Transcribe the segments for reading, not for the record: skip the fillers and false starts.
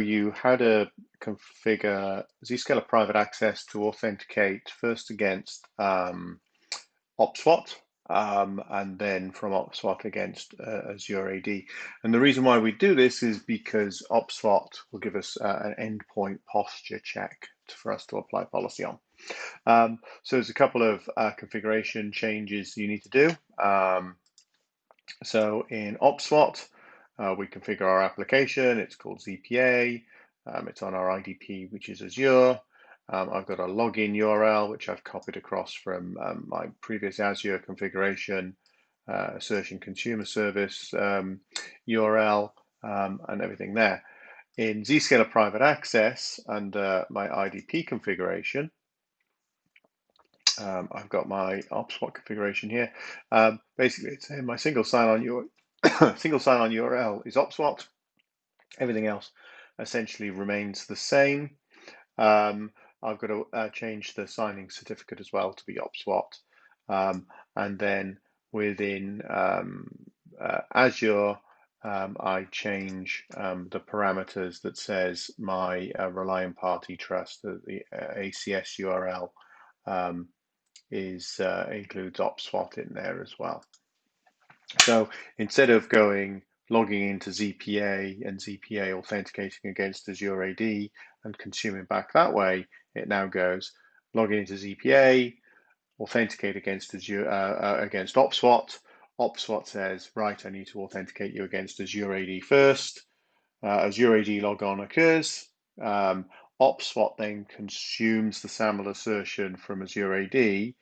You how to configure Zscaler Private Access to authenticate first against OPSWAT and then from OPSWAT against Azure AD. And the reason why we do this is because OPSWAT will give us an endpoint posture check for us to apply policy on. So there's a couple of configuration changes you need to do. So in OPSWAT, we configure our application. It's called ZPA. It's on our IDP, which is Azure. I've got a login URL, which I've copied across from my previous Azure configuration, assertion consumer service URL, and everything there. In Zscaler Private Access, under my IDP configuration, I've got my OPSWAT configuration here. Basically, it's my single sign-on URL is OPSWAT. Everything else essentially remains the same. I've got to change the signing certificate as well to be OPSWAT. And then within Azure, I change the parameters that says my Reliant Party Trust, the ACS URL includes OPSWAT in there as well. So instead of logging into ZPA and ZPA authenticating against Azure AD and consuming back that way, it now goes log into ZPA, authenticate against Azure against OPSWAT. OPSWAT says, right, I need to authenticate you against Azure AD first. Azure AD logon occurs. OPSWAT then consumes the SAML assertion from Azure AD.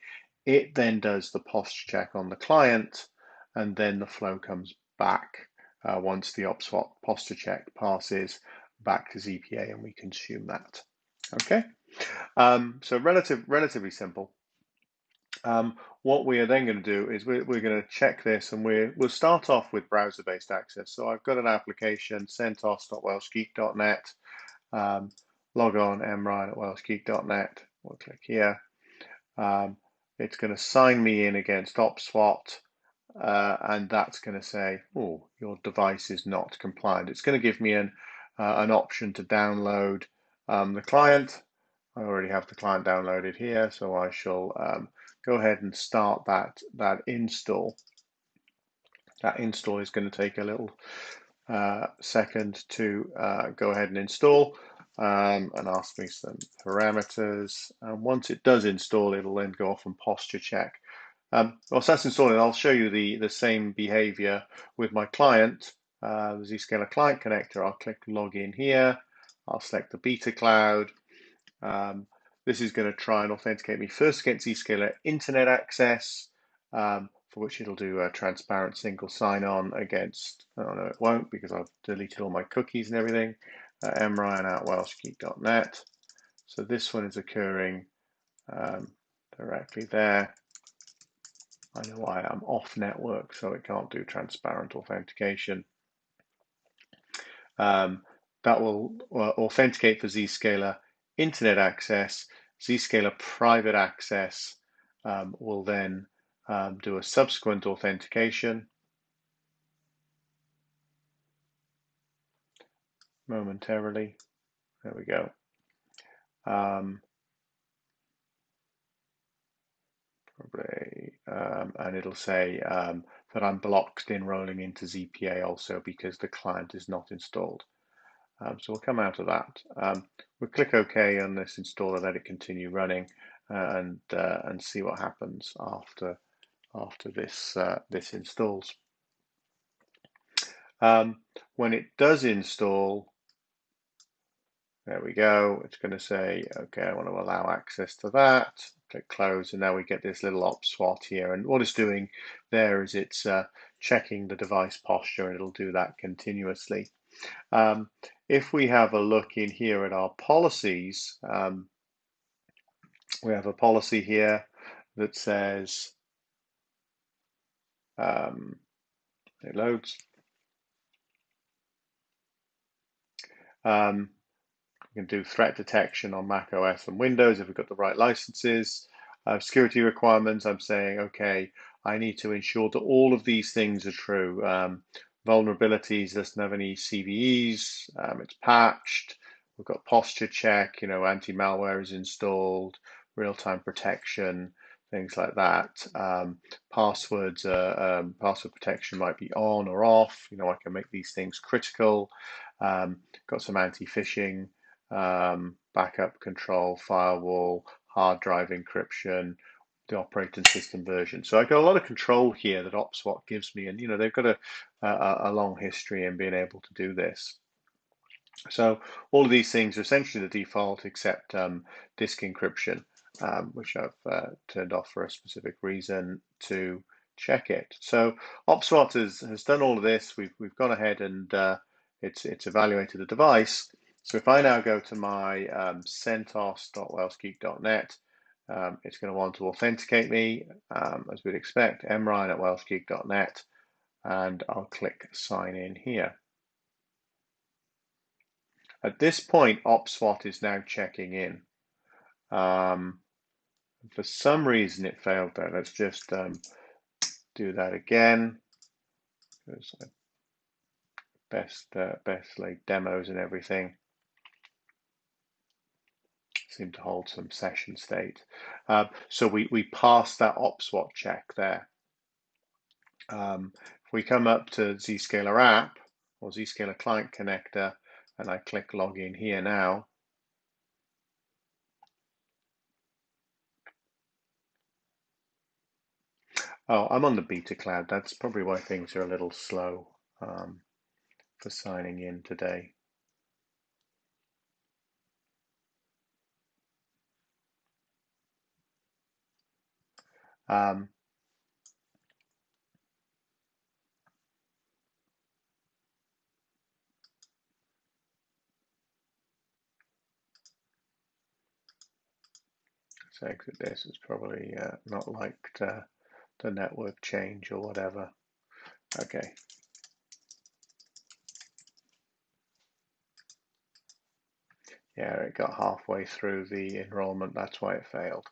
It then does the posture check on the client, and then the flow comes back once the OPSWAT posture check passes back to ZPA, and we consume that. Okay, so relatively simple. What we are then going to do is we're going to check this, and we'll start off with browser-based access. So I've got an application, centos.wellsgeek.net, log on mryan@wellsgeek.net. We'll click here. It's going to sign me in against OPSWAT, and that's going to say, oh, your device is not compliant. It's going to give me an option to download the client. I already have the client downloaded here, so I shall go ahead and start that install. That install is going to take a little second to go ahead and install and ask me some parameters. And once it does install, it'll then go off and posture check. Whilst that's installing, I'll show you the same behavior with my client, the Zscaler client connector. I'll click login here. I'll select the beta cloud. This is going to try and authenticate me first against Zscaler internet access, for which it'll do a transparent single sign-on against, oh no, it won't because I've deleted all my cookies and everything, mryan@wellsgeek.net. So this one is occurring directly there. I know I am off network, so it can't do transparent authentication. That will authenticate for Zscaler internet access. Zscaler Private Access will then do a subsequent authentication. Momentarily. There we go. And it'll say that I'm blocked in rolling into ZPA also because the client is not installed. So we'll come out of that. We'll click OK on this installer, let it continue running, and see what happens after this this installs. When it does install, there we go. It's going to say, okay, I want to allow access to that. Click close, and now we get this little OPSWAT here. And what it's doing there is it's checking the device posture, and it'll do that continuously. If we have a look in here at our policies, we have a policy here that says, it loads. We can do threat detection on Mac OS and Windows if we've got the right licenses. Security requirements, I'm saying, okay, I need to ensure that all of these things are true. Vulnerabilities doesn't have any CVEs. It's patched. We've got posture check. Anti-malware is installed. Real-time protection, things like that. Password protection might be on or off. I can make these things critical. Got some anti-phishing, backup control, firewall, hard drive encryption, the operating system version. So I got a lot of control here that OPSWAT gives me, and they've got a long history in being able to do this. So all of these things are essentially the default except disk encryption, which I've turned off for a specific reason to check it. So OPSWAT has done all of this. We've gone ahead and it's evaluated the device. So if I now go to my centos.wellsgeek.net, it's going to want to authenticate me, as we'd expect, mryan@wellsgeek.net, and I'll click sign in here. At this point, OPSWAT is now checking in. For some reason, it failed there. Let's just do that again. There's best laid demos and everything seem to hold some session state. So we passed that OPSWAT check there. If we come up to Zscaler app or Zscaler client connector, and I click login here now, oh, I'm on the beta cloud. That's probably why things are a little slow for signing in today. Let's exit this. It's probably not liked the network change or whatever. Okay. Yeah, it got halfway through the enrollment. That's why it failed.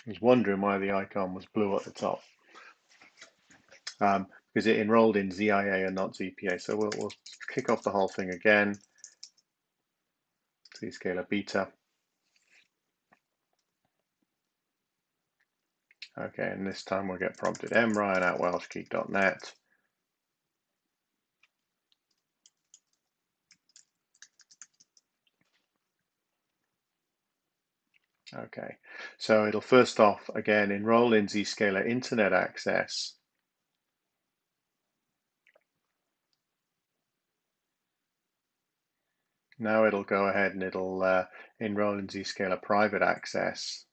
I was wondering why the icon was blue at the top. Because it enrolled in ZIA and not ZPA. So we'll kick off the whole thing again. Zscaler beta. Okay, and this time we'll get prompted mryan@wellsgeek.net. Okay, so it'll first off, again, enroll in Zscaler Internet Access. Now it'll go ahead and it'll enroll in Zscaler Private Access.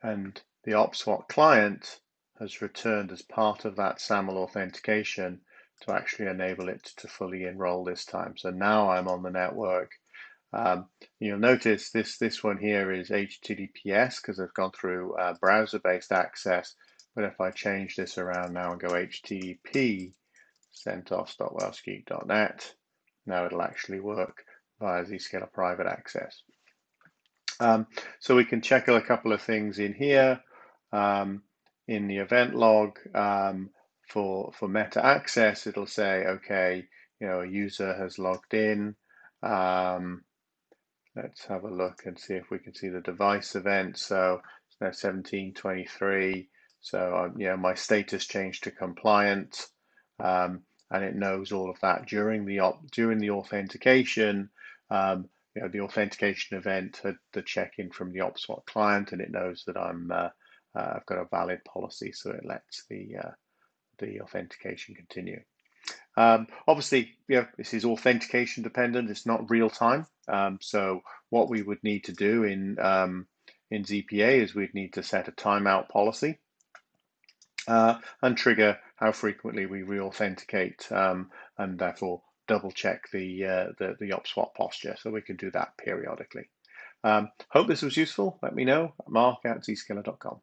And the OPSWAT client has returned as part of that SAML authentication to actually enable it to fully enroll this time. So now I'm on the network. You'll notice this one here is HTTPS because I've gone through browser-based access. But if I change this around now and go HTTP centos.wellsgeek.net, now it'll actually work via Zscaler Private Access. So we can check a couple of things in here. In the event log for MetaAccess, it'll say, okay, a user has logged in. Let's have a look and see if we can see the device event. So it's now 17:23. So my status changed to compliant, and it knows all of that during the authentication. The authentication event had the check-in from the OPSWAT client, and it knows that I've got a valid policy, so it lets the authentication continue. Obviously, this is authentication dependent. It's not real time. So what we would need to do in ZPA is we'd need to set a timeout policy and trigger how frequently we re-authenticate, and therefore double check the OPSWAT posture. So we can do that periodically. Hope this was useful. Let me know. Mark@zscaler.com.